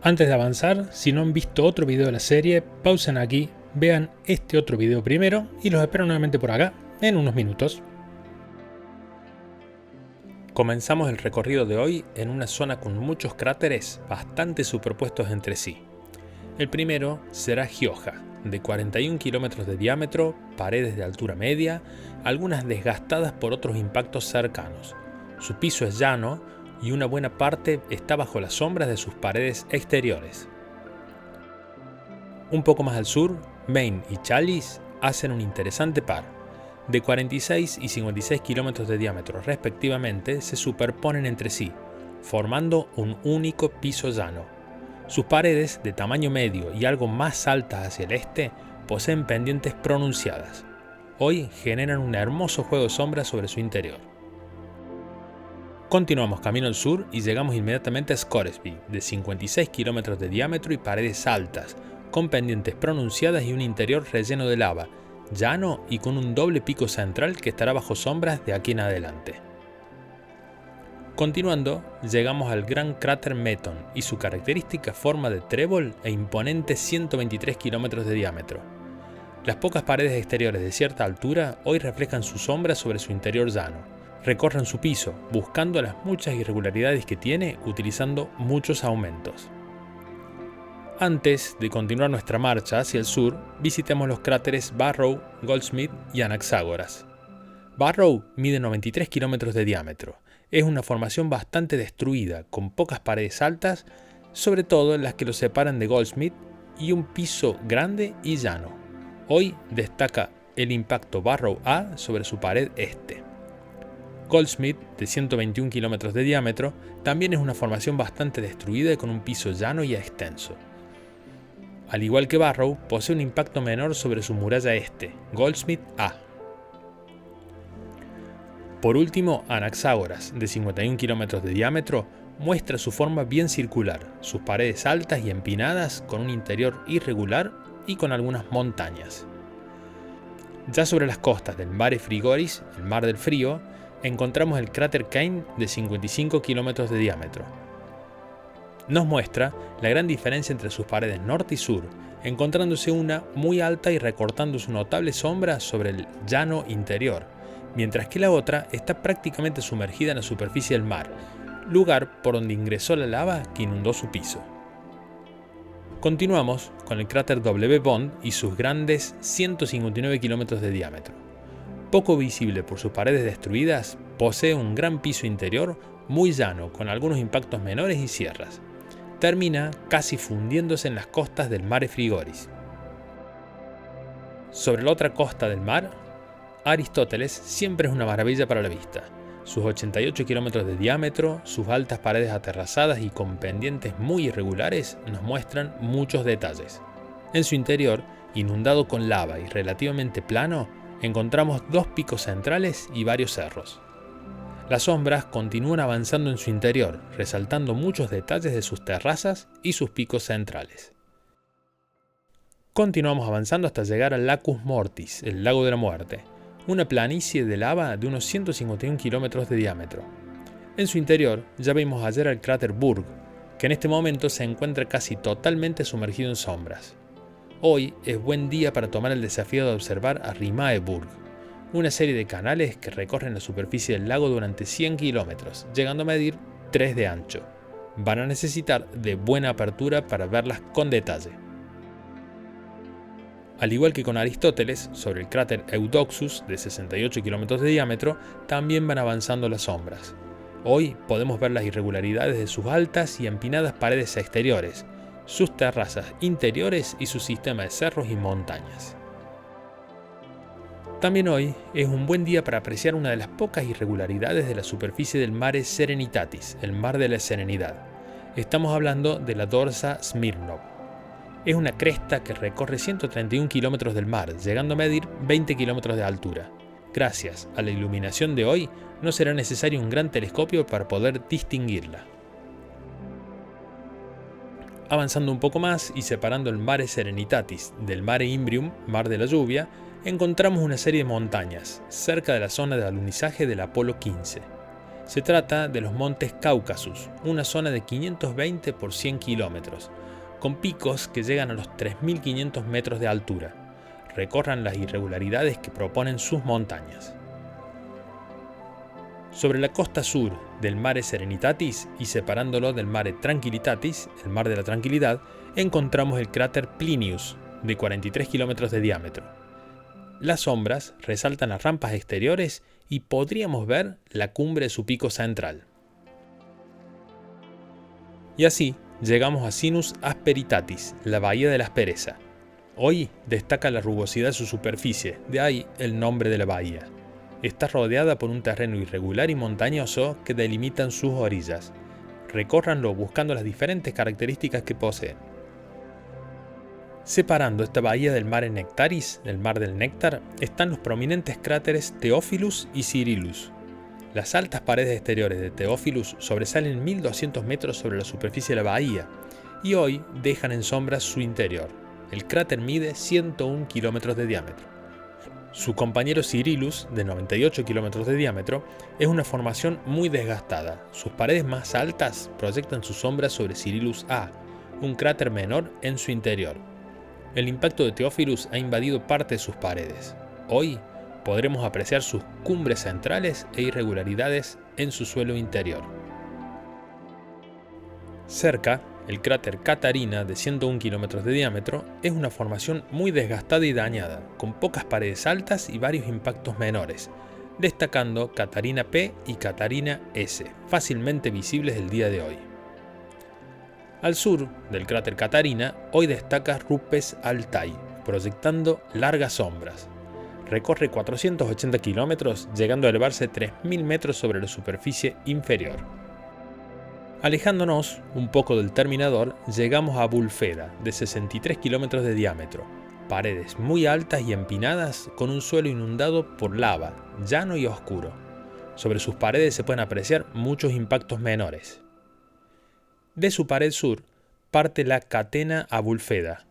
Antes de avanzar, si no han visto otro video de la serie, pausen aquí, vean este otro video primero y los espero nuevamente por acá en unos minutos. Comenzamos el recorrido de hoy en una zona con muchos cráteres bastante superpuestos entre sí. El primero será Gioja, de 41 kilómetros de diámetro, paredes de altura media, algunas desgastadas por otros impactos cercanos. Su piso es llano y una buena parte está bajo las sombras de sus paredes exteriores. Un poco más al sur, Main y Chalice hacen un interesante par. De 46 y 56 kilómetros de diámetro respectivamente se superponen entre sí, formando un único piso llano. Sus paredes, de tamaño medio y algo más altas hacia el este, poseen pendientes pronunciadas. Hoy generan un hermoso juego de sombras sobre su interior. Continuamos camino al sur y llegamos inmediatamente a Scoresby, de 56 kilómetros de diámetro y paredes altas, con pendientes pronunciadas y un interior relleno de lava, llano y con un doble pico central que estará bajo sombras de aquí en adelante. Continuando, llegamos al gran cráter Meton y su característica forma de trébol e imponente 123 kilómetros de diámetro. Las pocas paredes exteriores de cierta altura hoy reflejan su sombra sobre su interior llano. Recorren su piso, buscando las muchas irregularidades que tiene utilizando muchos aumentos. Antes de continuar nuestra marcha hacia el sur, visitemos los cráteres Barrow, Goldsmith y Anaxágoras. Barrow mide 93 kilómetros de diámetro. Es una formación bastante destruida, con pocas paredes altas, sobre todo en las que lo separan de Goldsmith, y un piso grande y llano. Hoy destaca el impacto Barrow A sobre su pared este. Goldsmith, de 121 kilómetros de diámetro, también es una formación bastante destruida y con un piso llano y extenso. Al igual que Barrow, posee un impacto menor sobre su muralla este, Goldsmith A. Por último, Anaxágoras, de 51 kilómetros de diámetro, muestra su forma bien circular, sus paredes altas y empinadas con un interior irregular y con algunas montañas. Ya sobre las costas del Mare Frigoris, el Mar del Frío, encontramos el cráter Kane de 55 kilómetros de diámetro. Nos muestra la gran diferencia entre sus paredes norte y sur, encontrándose una muy alta y recortando su notable sombra sobre el llano interior, mientras que la otra está prácticamente sumergida en la superficie del mar, lugar por donde ingresó la lava que inundó su piso. Continuamos con el cráter W. Bond y sus grandes 159 kilómetros de diámetro. Poco visible por sus paredes destruidas, posee un gran piso interior muy llano con algunos impactos menores y sierras. Termina casi fundiéndose en las costas del Mare Frigoris. Sobre la otra costa del mar, Aristóteles siempre es una maravilla para la vista. Sus 88 kilómetros de diámetro, sus altas paredes aterrazadas y con pendientes muy irregulares nos muestran muchos detalles. En su interior, inundado con lava y relativamente plano, encontramos dos picos centrales y varios cerros. Las sombras continúan avanzando en su interior, resaltando muchos detalles de sus terrazas y sus picos centrales. Continuamos avanzando hasta llegar al Lacus Mortis, el lago de la muerte, una planicie de lava de unos 151 kilómetros de diámetro. En su interior ya vimos ayer al cráter Burg, que en este momento se encuentra casi totalmente sumergido en sombras. Hoy es buen día para tomar el desafío de observar a Rimae Burg, una serie de canales que recorren la superficie del lago durante 100 kilómetros, llegando a medir 3 de ancho. Van a necesitar de buena apertura para verlas con detalle. Al igual que con Aristóteles, sobre el cráter Eudoxus, de 68 kilómetros de diámetro, también van avanzando las sombras. Hoy podemos ver las irregularidades de sus altas y empinadas paredes exteriores, sus terrazas interiores y su sistema de cerros y montañas. También hoy es un buen día para apreciar una de las pocas irregularidades de la superficie del Mare Serenitatis, el mar de la serenidad. Estamos hablando de la Dorsa Smirnov. Es una cresta que recorre 131 kilómetros del mar, llegando a medir 20 kilómetros de altura. Gracias a la iluminación de hoy, no será necesario un gran telescopio para poder distinguirla. Avanzando un poco más y separando el Mare Serenitatis del Mare Imbrium, mar de la lluvia, encontramos una serie de montañas, cerca de la zona de alunizaje del Apolo 15. Se trata de los Montes Cáucasus, una zona de 520 por 100 kilómetros, con picos que llegan a los 3.500 metros de altura. Recorran las irregularidades que proponen sus montañas. Sobre la costa sur del Mare Serenitatis y separándolo del Mare Tranquillitatis, el Mar de la Tranquilidad, encontramos el cráter Plinius, de 43 kilómetros de diámetro. Las sombras resaltan las rampas exteriores y podríamos ver la cumbre de su pico central. Y así llegamos a Sinus Asperitatis, la bahía de la aspereza. Hoy destaca la rugosidad de su superficie, de ahí el nombre de la bahía. Está rodeada por un terreno irregular y montañoso que delimitan sus orillas. Recórranlo buscando las diferentes características que posee. Separando esta bahía del Mare Nectaris, del Mar del Néctar, están los prominentes cráteres Theophilus y Cyrillus. Las altas paredes exteriores de Theophilus sobresalen 1200 metros sobre la superficie de la bahía y hoy dejan en sombra su interior. El cráter mide 101 kilómetros de diámetro. Su compañero Cyrillus, de 98 kilómetros de diámetro, es una formación muy desgastada. Sus paredes más altas proyectan su sombra sobre Cyrillus A, un cráter menor en su interior. El impacto de Theophilus ha invadido parte de sus paredes. Hoy podremos apreciar sus cumbres centrales e irregularidades en su suelo interior. Cerca, el cráter Catarina, de 101 kilómetros de diámetro, es una formación muy desgastada y dañada, con pocas paredes altas y varios impactos menores, destacando Catarina P y Catarina S, fácilmente visibles el día de hoy. Al sur del cráter Catarina, hoy destaca Rupes Altai, proyectando largas sombras. Recorre 480 kilómetros, llegando a elevarse 3.000 metros sobre la superficie inferior. Alejándonos un poco del terminador, llegamos a Bulfeda, de 63 kilómetros de diámetro, paredes muy altas y empinadas con un suelo inundado por lava, llano y oscuro. Sobre sus paredes se pueden apreciar muchos impactos menores. De su pared sur parte la Catena Abulfeda,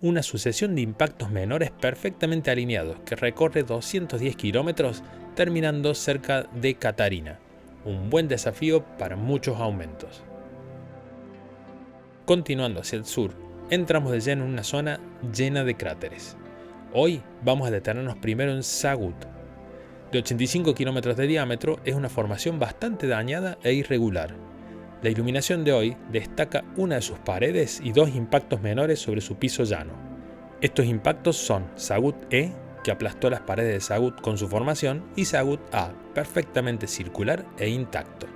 una sucesión de impactos menores perfectamente alineados que recorre 210 kilómetros terminando cerca de Catarina. Un buen desafío para muchos aumentos. Continuando hacia el sur, entramos de lleno en una zona llena de cráteres. Hoy vamos a detenernos primero en Sagut. De 85 kilómetros de diámetro, es una formación bastante dañada e irregular. La iluminación de hoy destaca una de sus paredes y dos impactos menores sobre su piso llano. Estos impactos son Sagut E, que aplastó las paredes de Sagut con su formación, y Sagut A, perfectamente circular e intacto.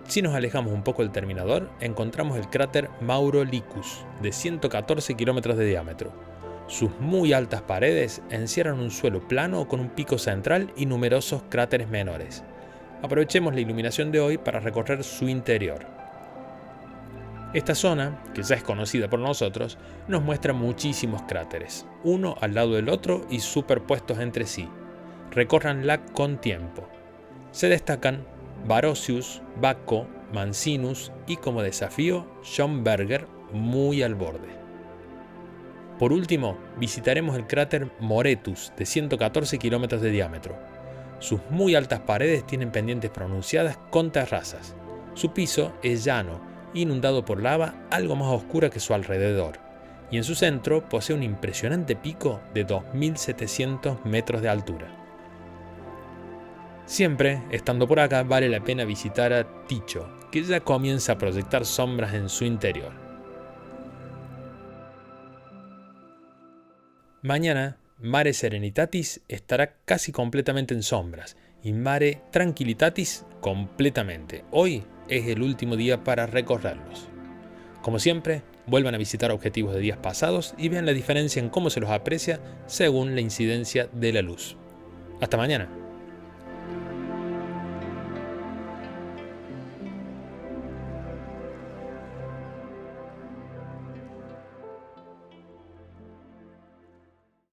Si nos alejamos un poco del terminador, encontramos el cráter Maurolicus, de 114 kilómetros de diámetro. Sus muy altas paredes encierran un suelo plano con un pico central y numerosos cráteres menores. Aprovechemos la iluminación de hoy para recorrer su interior. Esta zona, que ya es conocida por nosotros, nos muestra muchísimos cráteres, uno al lado del otro y superpuestos entre sí. Recórranla con tiempo. Se destacan Barocius, Baco, Mancinus y como desafío Schönberger muy al borde. Por último, visitaremos el cráter Moretus de 114 kilómetros de diámetro. Sus muy altas paredes tienen pendientes pronunciadas con terrazas. Su piso es llano, inundado por lava algo más oscura que su alrededor, y en su centro posee un impresionante pico de 2.700 metros de altura. Siempre, estando por acá, vale la pena visitar a Tycho, que ya comienza a proyectar sombras en su interior. Mañana, Mare Serenitatis estará casi completamente en sombras, y Mare Tranquillitatis completamente. Hoy es el último día para recorrerlos. Como siempre, vuelvan a visitar objetivos de días pasados y vean la diferencia en cómo se los aprecia según la incidencia de la luz. Hasta mañana.